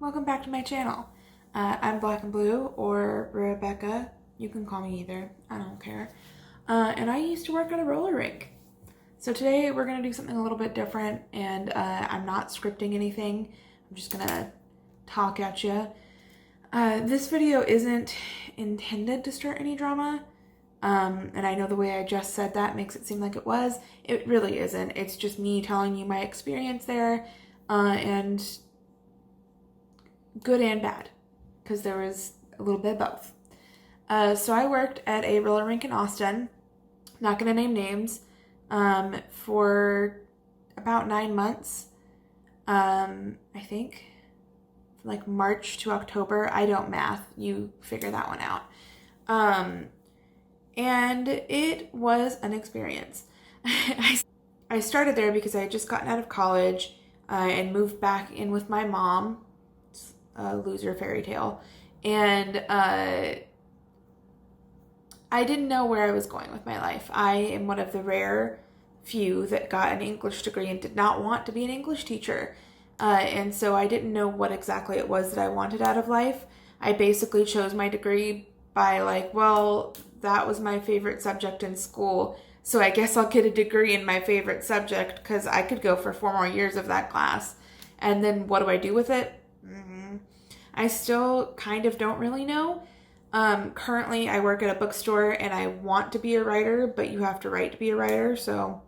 welcome back to my channel. I'm Black and Blue, or Rebecca. You can call me either, I don't care. And I used to work at a roller rink. So today we're gonna do something a little bit different, and I'm not scripting anything. I'm just gonna talk at you. This video isn't intended to start any drama. And I know the way I just said that makes it seem like it was. It really isn't. It's just me telling you my experience there, and good and bad, because there was a little bit of both. So I worked at a roller rink in Austin, not going to name names, for about 9 months, I think, like March to October. I don't math, you figure that one out. And it was an experience. I started there because I had just gotten out of college and moved back in with my mom. Loser fairy tale. And I didn't know where I was going with my life. I am one of the rare few that got an English degree and did not want to be an English teacher. And so I didn't know what exactly it was that I wanted out of life. I basically chose my degree by like, well, that was my favorite subject in school, so I guess I'll get a degree in my favorite subject because I could go for 4 more years of that class. And then what do I do with it? I still kind of don't really know. Currently, I work at a bookstore and I want to be a writer, but you have to write to be a writer, so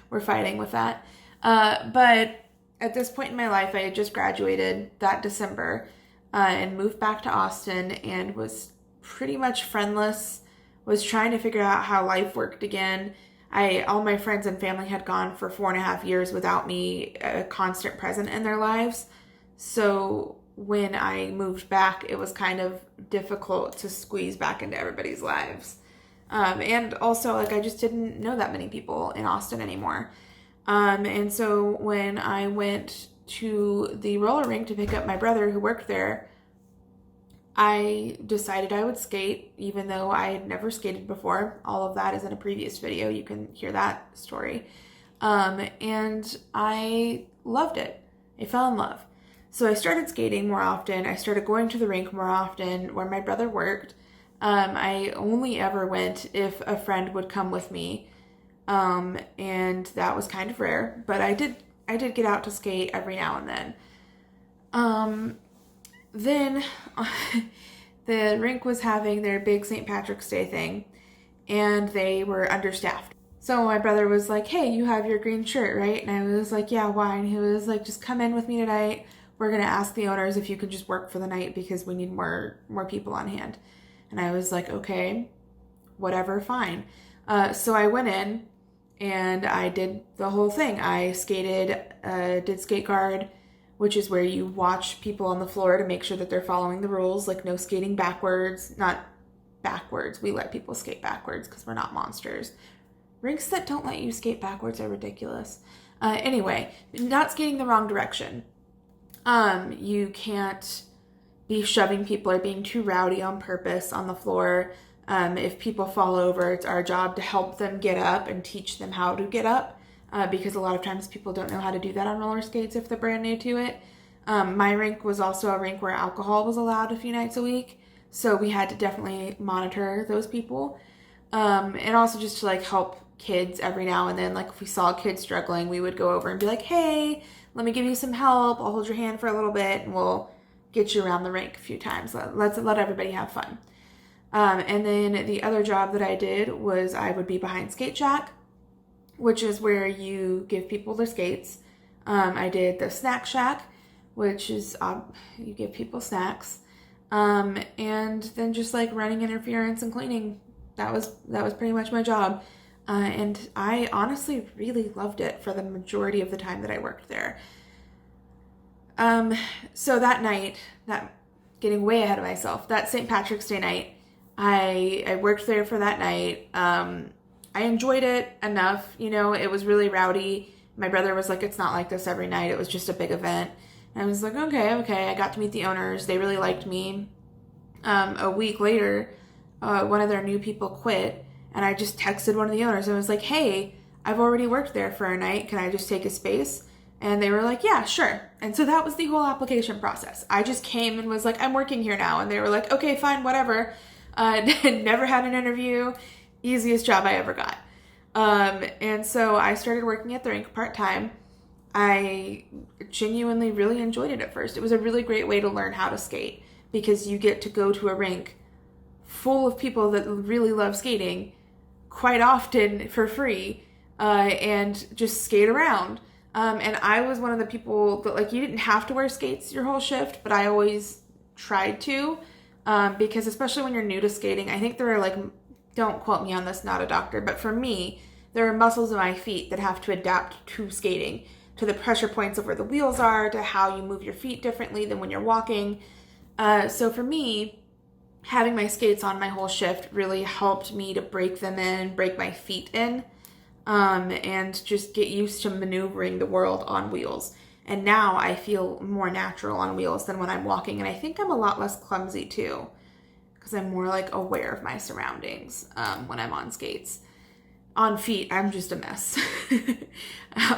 we're fighting with that. But at this point in my life, I had just graduated that December and moved back to Austin and was pretty much friendless, was trying to figure out how life worked again. All my friends and family had gone for 4.5 years without me, a constant present in their lives. So when I moved back, it was kind of difficult to squeeze back into everybody's lives. And also, like, I just didn't know that many people in Austin anymore. And so when I went to the roller rink to pick up my brother who worked there, I decided I would skate, even though I had never skated before. All of that is in a previous video. You can hear that story. And I loved it. I fell in love. So I started skating more often. I started going to the rink more often where my brother worked. I only ever went if a friend would come with me. And that was kind of rare, but I did get out to skate every now and then. Then the rink was having their big St. Patrick's Day thing, and they were understaffed. So my brother was like, hey, you have your green shirt, right? And I was like, yeah, why? And he was like, just come in with me tonight. We're going to ask the owners if you could just work for the night because we need more people on hand. And I was like, okay, whatever, fine. So I went in and I did the whole thing. I skated, did skate guard, which is where you watch people on the floor to make sure that they're following the rules, like no skating backwards. Not backwards. We let people skate backwards because we're not monsters. Rinks that don't let you skate backwards are ridiculous. Anyway, not skating the wrong direction. You can't be shoving people or being too rowdy on purpose on the floor. If people fall over, it's our job to help them get up and teach them how to get up. Because a lot of times people don't know how to do that on roller skates if they're brand new to it. My rink was also a rink where alcohol was allowed a few nights a week, so we had to definitely monitor those people. And also just to like help kids every now and then, like if we saw a kid struggling, we would go over and be like, hey, let me give you some help. I'll hold your hand for a little bit and we'll get you around the rink a few times. Let's let everybody have fun. And then the other job that I did was I would be behind Skate Shack, which is where you give people their skates. I did the Snack Shack, which is you give people snacks. And then just like running interference and cleaning. That was pretty much my job. And I honestly really loved it for the majority of the time that I worked there. So that night, getting way ahead of myself, that St. Patrick's Day night, I worked there for that night. I enjoyed it enough, it was really rowdy. My brother was like, it's not like this every night. It was just a big event. And I was like, okay. I got to meet the owners. They really liked me. A week later, one of their new people quit, and I just texted one of the owners and was like, hey, I've already worked there for a night. Can I just take a space? And they were like, yeah, sure. And so that was the whole application process. I just came and was like, I'm working here now. And they were like, okay, fine, whatever. Never had an interview. Easiest job I ever got. And so I started working at the rink part-time. I genuinely really enjoyed it at first. It was a really great way to learn how to skate because you get to go to a rink full of people that really love skating quite often for free and just skate around. And I was one of the people that, like, you didn't have to wear skates your whole shift, but I always tried to because especially when you're new to skating, I think there are, like, don't quote me on this, not a doctor, but for me, there are muscles in my feet that have to adapt to skating, to the pressure points of where the wheels are, to how you move your feet differently than when you're walking. So for me, having my skates on my whole shift really helped me to break them in, break my feet in, and just get used to maneuvering the world on wheels. And now I feel more natural on wheels than when I'm walking, and I think I'm a lot less clumsy too, because I'm more like aware of my surroundings when I'm on skates. On feet, I'm just a mess.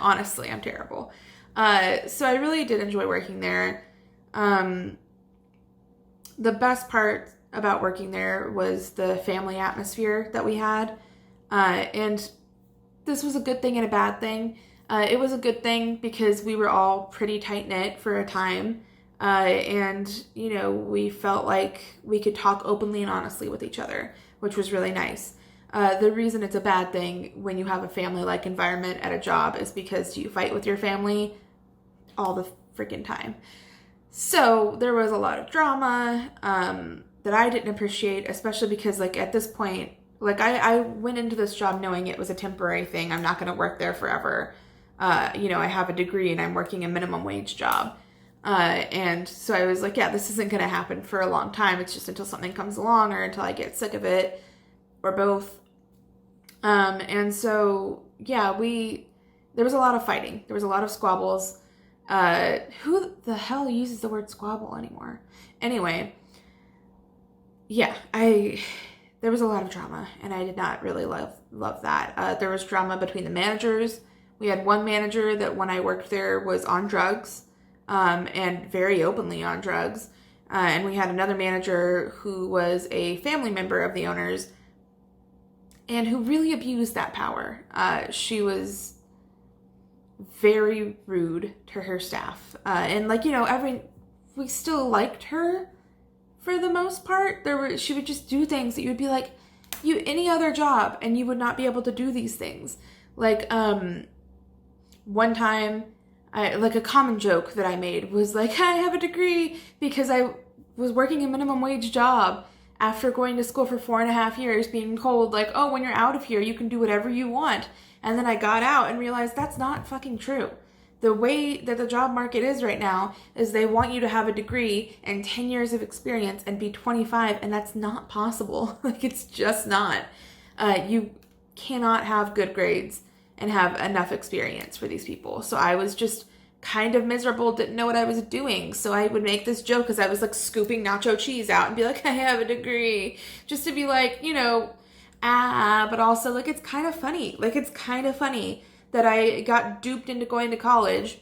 Honestly, I'm terrible. So I really did enjoy working there. The best part about working there was the family atmosphere that we had. And this was a good thing and a bad thing. It was a good thing because we were all pretty tight-knit for a time. And, you know, we felt like we could talk openly and honestly with each other, which was really nice. The reason it's a bad thing when you have a family-like environment at a job is because you fight with your family all the freaking time. So there was a lot of drama that I didn't appreciate, especially because, like, at this point, like, I went into this job knowing it was a temporary thing. I'm not going to work there forever. You know, I have a degree and I'm working a minimum wage job. And so I was like, yeah, this isn't going to happen for a long time. It's just until something comes along or until I get sick of it or both. And so, yeah, there was a lot of fighting. There was a lot of squabbles. Who the hell uses the word squabble anymore? Anyway, yeah, there was a lot of drama and I did not really love that. There was drama between the managers. We had one manager that when I worked there was on drugs, and very openly on drugs. And we had another manager who was a family member of the owners and who really abused that power. She was very rude to her staff. And, like, you know, we still liked her for the most part. She would just do things that you would be like, any other job, and you would not be able to do these things. Like, one time, like, a common joke that I made was like, I have a degree because I was working a minimum wage job after going to school for 4.5 years, being told, like, oh, when you're out of here, you can do whatever you want. And then I got out and realized that's not fucking true. The way that the job market is right now is they want you to have a degree and 10 years of experience and be 25, and that's not possible. Like, it's just not. You cannot have good grades and have enough experience for these people. So I was just kind of miserable, didn't know what I was doing. So I would make this joke because I was, like, scooping nacho cheese out and be like, I have a degree. Just to be like, you know, but also, like, it's kind of funny. Like, it's kind of funny that I got duped into going to college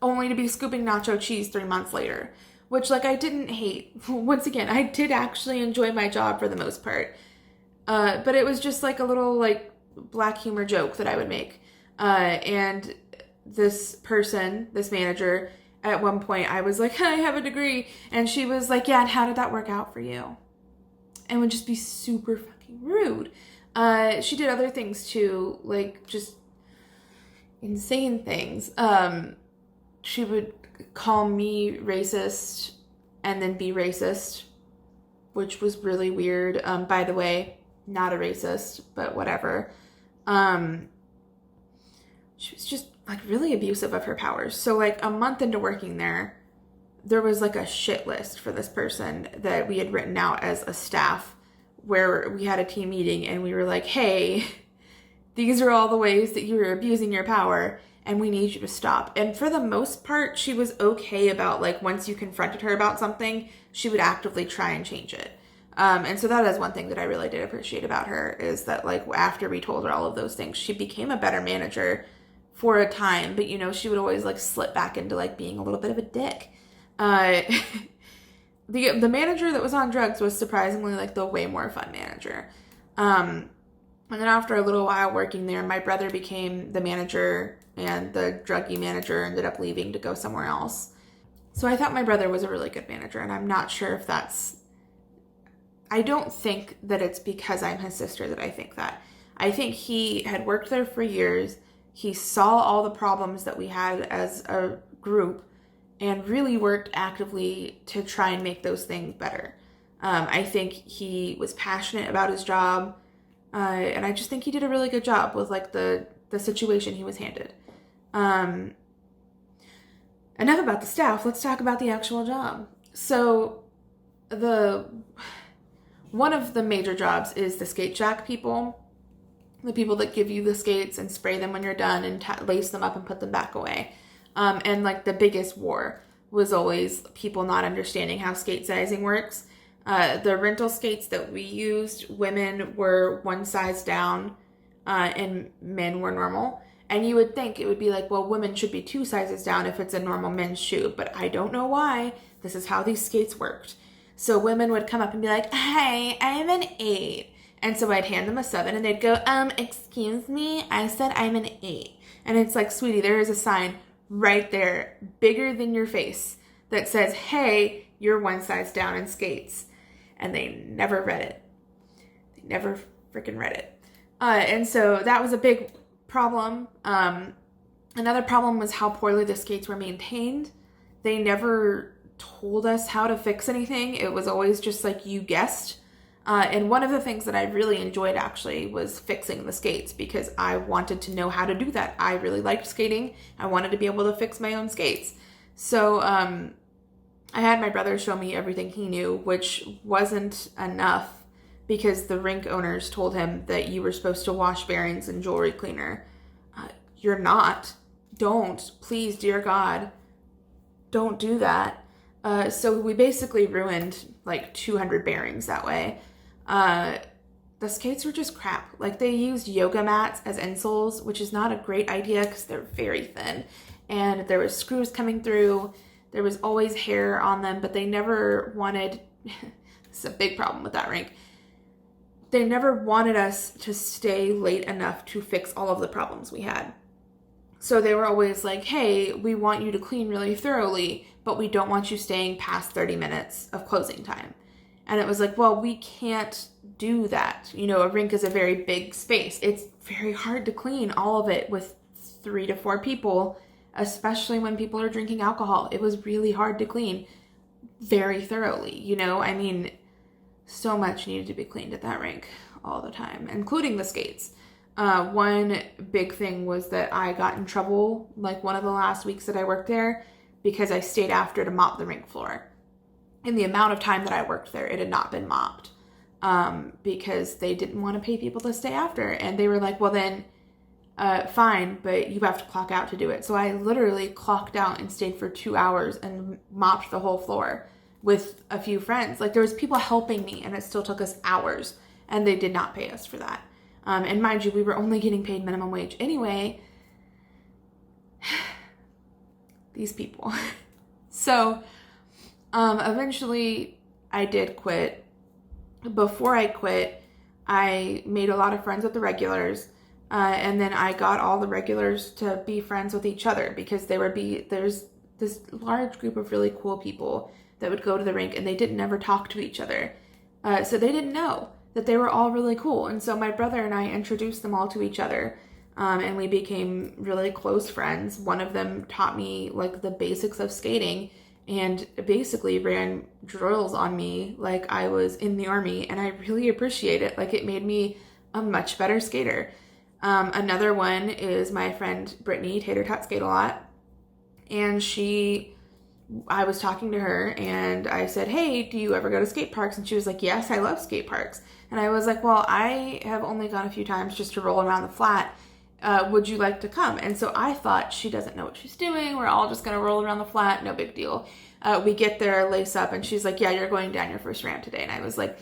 only to be scooping nacho cheese 3 months later, which, like, I didn't hate. Once again, I did actually enjoy my job for the most part. But it was just like a little, like, black humor joke that I would make. And this manager, at one point, I was like, I have a degree. And she was like, yeah, and how did that work out for you? And would just be super fucking rude. She did other things too, like, just insane things. She would call me racist and then be racist, which was really weird. By the way, not a racist, but whatever. She was just, like, really abusive of her powers. So, like, a month into working there was, like, a shit list for this person that we had written out as a staff, where we had a team meeting and we were like, hey, these are all the ways that you were abusing your power and we need you to stop. And for the most part, she was okay about, like, once you confronted her about something, she would actively try and change it. And so that is one thing that I really did appreciate about her, is that, like, after we told her all of those things, she became a better manager for a time, but, you know, she would always like slip back into like being a little bit of a dick. Uh, the manager that was on drugs was surprisingly like the way more fun manager. And then after a little while working there, my brother became the manager, and the druggie manager ended up leaving to go somewhere else. So I thought my brother was a really good manager, and I'm not sure if that's... I don't think that it's because I'm his sister that I think that. I think he had worked there for years. He saw all the problems that we had as a group and really worked actively to try and make those things better. I think he was passionate about his job, and I just think he did a really good job with like the situation he was handed. Enough about the staff. Let's talk about the actual job. So one of the major jobs is the skate shack people. The people that give you the skates and spray them when you're done and lace them up and put them back away. And like the biggest war was always people not understanding how skate sizing works. The rental skates that we used, women were one size down, and men were normal. And you would think it would be like, well, women should be 2 sizes down if it's a normal men's shoe. But I don't know why. This is how these skates worked. So women would come up and be like, hey, I'm an 8. And so I'd hand them a 7 and they'd go, excuse me, I said I'm an 8. And it's like, sweetie, there is a sign right there, bigger than your face, that says, hey, you're 1 size down in skates. And they never read it. They never freaking read it. And so that was a big problem. Another problem was how poorly the skates were maintained. They never told us how to fix anything. It was always just like you guessed. And one of the things that I really enjoyed actually was fixing the skates, because I wanted to know how to do that. I really liked skating. I wanted to be able to fix my own skates. So I had my brother show me everything he knew, which wasn't enough, because the rink owners told him that you were supposed to wash bearings in jewelry cleaner. You're not. Don't. Please, dear God, don't do that. So we basically ruined like 200 bearings that way. The skates were just crap. Like, they used yoga mats as insoles, which is not a great idea because they're very thin. And there was screws coming through. There was always hair on them, but they never wanted... This is a big problem with that rink. They never wanted us to stay late enough to fix all of the problems we had. So they were always like, hey, we want you to clean really thoroughly, but we don't want you staying past 30 minutes of closing time. And it was like, well, we can't do that. You know, a rink is a very big space. It's very hard to clean all of it with 3 to 4 people, especially when people are drinking alcohol. It was really hard to clean very thoroughly. You know, I mean, so much needed to be cleaned at that rink all the time, including the skates. One big thing was that I got in trouble like one of the last weeks that I worked there because I stayed after to mop the rink floor. In the amount of time that I worked there, it had not been mopped, because they didn't want to pay people to stay after. And they were like, well then, fine, but you have to clock out to do it. So I literally clocked out and stayed for 2 hours and mopped the whole floor with a few friends. Like, there was people helping me, and it still took us hours, and they did not pay us for that. And mind you, we were only getting paid minimum wage anyway. These people. So, eventually I did quit. Before I quit, I made a lot of friends with the regulars. And then I got all the regulars to be friends with each other, because there's this large group of really cool people that would go to the rink, and they didn't ever talk to each other. So they didn't know that they were all really cool. And so my brother and I introduced them all to each other, and we became really close friends. One of them taught me like the basics of skating and basically ran drills on me like I was in the army, and I really appreciate it. Like, it made me a much better skater. Another one is my friend Brittany, Tater Tot Skate a Lot, and I was talking to her and I said, hey, do you ever go to skate parks? And she was like, yes, I love skate parks. And I was like, well, I have only gone a few times just to roll around the flat. Would you like to come? And so I thought, she doesn't know what she's doing. We're all just going to roll around the flat. No big deal. We get there, lace up, and she's like, yeah, you're going down your first ramp today. And I was like,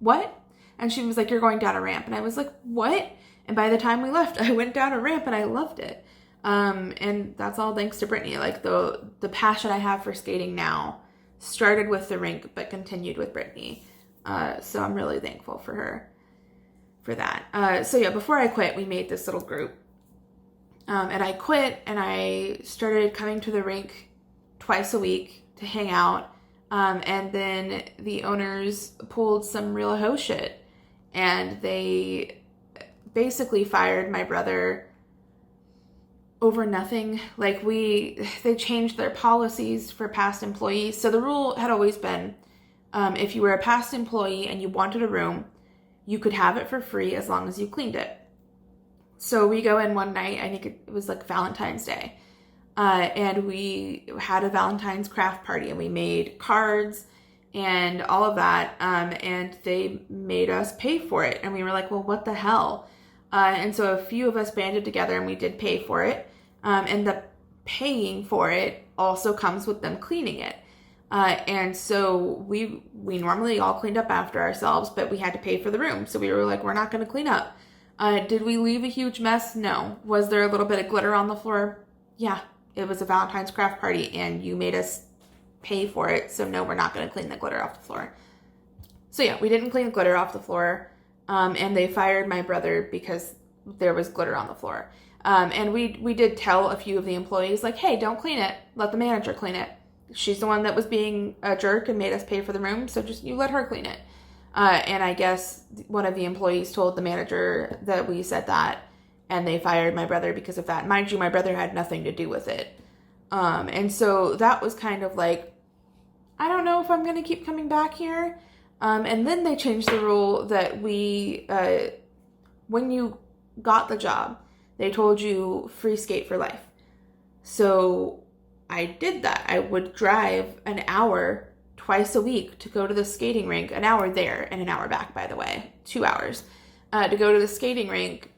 what? And she was like, you're going down a ramp. And I was like, what? And by the time we left, I went down a ramp and I loved it. And that's all thanks to Brittany. Like the passion I have for skating now started with the rink, but continued with Brittany. So I'm really thankful for her for that. So yeah, before I quit, we made this little group. And I quit and I started coming to the rink twice a week to hang out. And then the owners pulled some real hoe shit and they basically fired my brother over nothing. Like they changed their policies for past employees. So the rule had always been, if you were a past employee and you wanted a room, you could have it for free as long as you cleaned it. So we go in one night, I think it was like Valentine's Day, and we had a Valentine's craft party and we made cards and all of that, and they made us pay for it. And we were like, well, what the hell? And so a few of us banded together and we did pay for it. And the paying for it also comes with them cleaning it. And so we normally all cleaned up after ourselves, but we had to pay for the room. So we were like, we're not going to clean up. Did we leave a huge mess? No. Was there a little bit of glitter on the floor? Yeah. It was a Valentine's craft party and you made us pay for it. So no, we're not going to clean the glitter off the floor. So yeah, we didn't clean the glitter off the floor. And they fired my brother because there was glitter on the floor. And we did tell a few of the employees, like, hey, don't clean it. Let the manager clean it. She's the one that was being a jerk and made us pay for the room, so just you let her clean it. And I guess one of the employees told the manager that we said that, and they fired my brother because of that. Mind you, my brother had nothing to do with it. And so that was kind of like, I don't know if I'm going to keep coming back here. And then they changed the rule that when you got the job, they told you free skate for life. So I did that. I would drive an hour twice a week to go to the skating rink, an hour there and an hour back, by the way, 2 hours, to go to the skating rink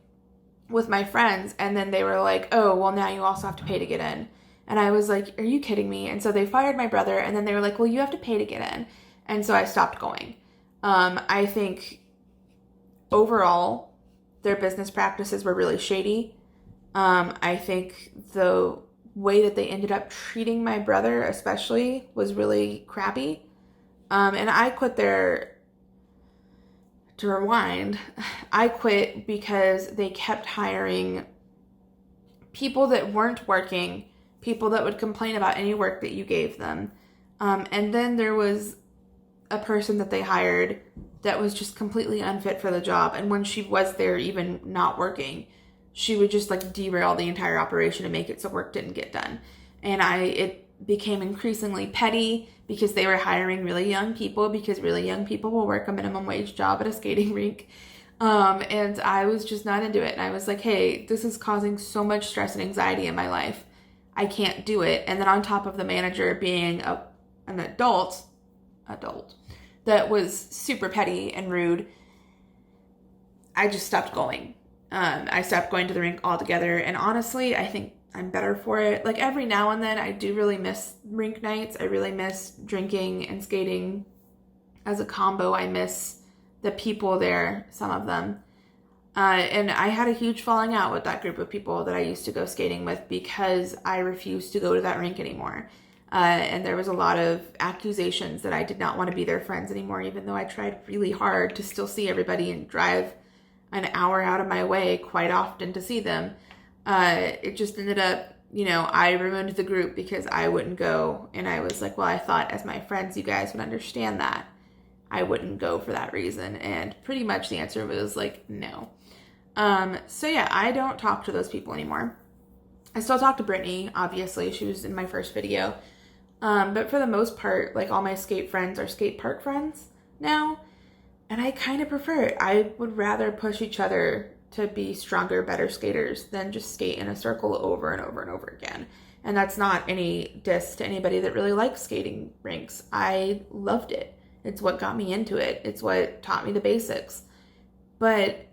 with my friends. And then they were like, oh, well, now you also have to pay to get in. And I was like, are you kidding me? And so they fired my brother. And then they were like, well, you have to pay to get in. And so I stopped going. I think overall, their business practices were really shady. I think the way that they ended up treating my brother especially was really crappy. And I quit there, to rewind, I quit because they kept hiring people that weren't working, people that would complain about any work that you gave them. And then there was a person that they hired that was just completely unfit for the job. And when she was there, even not working, she would just like derail the entire operation and make it so work didn't get done. And it became increasingly petty because they were hiring really young people, because really young people will work a minimum wage job at a skating rink. And I was just not into it. And I was like, hey, this is causing so much stress and anxiety in my life. I can't do it. And then on top of the manager being an adult that was super petty and rude, I just stopped going. I stopped going to the rink altogether. And honestly, I think I'm better for it. Like every now and then I do really miss rink nights. I really miss drinking and skating as a combo. I miss the people there, some of them. And I had a huge falling out with that group of people that I used to go skating with because I refused to go to that rink anymore. And there was a lot of accusations that I did not want to be their friends anymore, even though I tried really hard to still see everybody and drive an hour out of my way quite often to see them. It just ended up, I ruined the group because I wouldn't go. And I was like, well, I thought as my friends, you guys would understand that I wouldn't go for that reason. And pretty much the answer was like, no. So yeah, I don't talk to those people anymore. I still talk to Brittany, obviously. She was in my first video. But for the most part, like all my skate friends are skate park friends now. And I kind of prefer it. I would rather push each other to be stronger, better skaters than just skate in a circle over and over and over again. And that's not any diss to anybody that really likes skating rinks. I loved it. It's what got me into it. It's what taught me the basics. But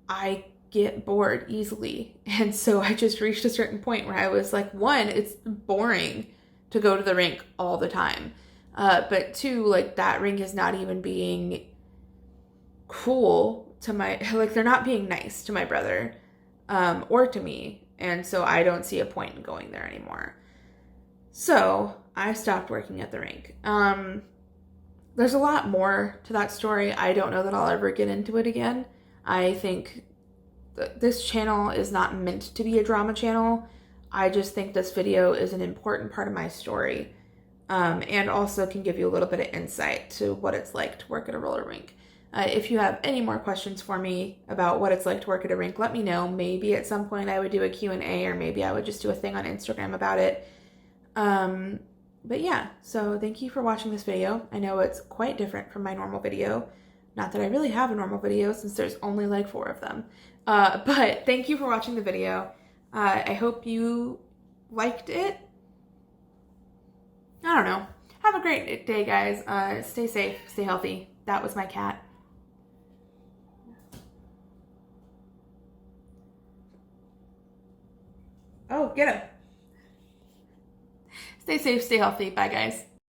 I get bored easily. And so I just reached a certain point where I was like, one, it's boring to go to the rink all the time. But two, like that rink is not even being cool to my, like, they're not being nice to my brother or to me. And so I don't see a point in going there anymore. So I stopped working at the rink. There's a lot more to that story. I don't know that I'll ever get into it again. I think this channel is not meant to be a drama channel. I just think this video is an important part of my story, and also can give you a little bit of insight to what it's like to work at a roller rink. If you have any more questions for me about what it's like to work at a rink, let me know. Maybe at some point I would do a Q&A, or maybe I would just do a thing on Instagram about it. But yeah, so thank you for watching this video. I know it's quite different from my normal video. Not that I really have a normal video since there's only like 4 of them. But thank you for watching the video. I hope you liked it. I don't know. Have a great day, guys. Stay safe, stay healthy. That was my cat. Oh, get him. Stay safe, stay healthy. Bye, guys.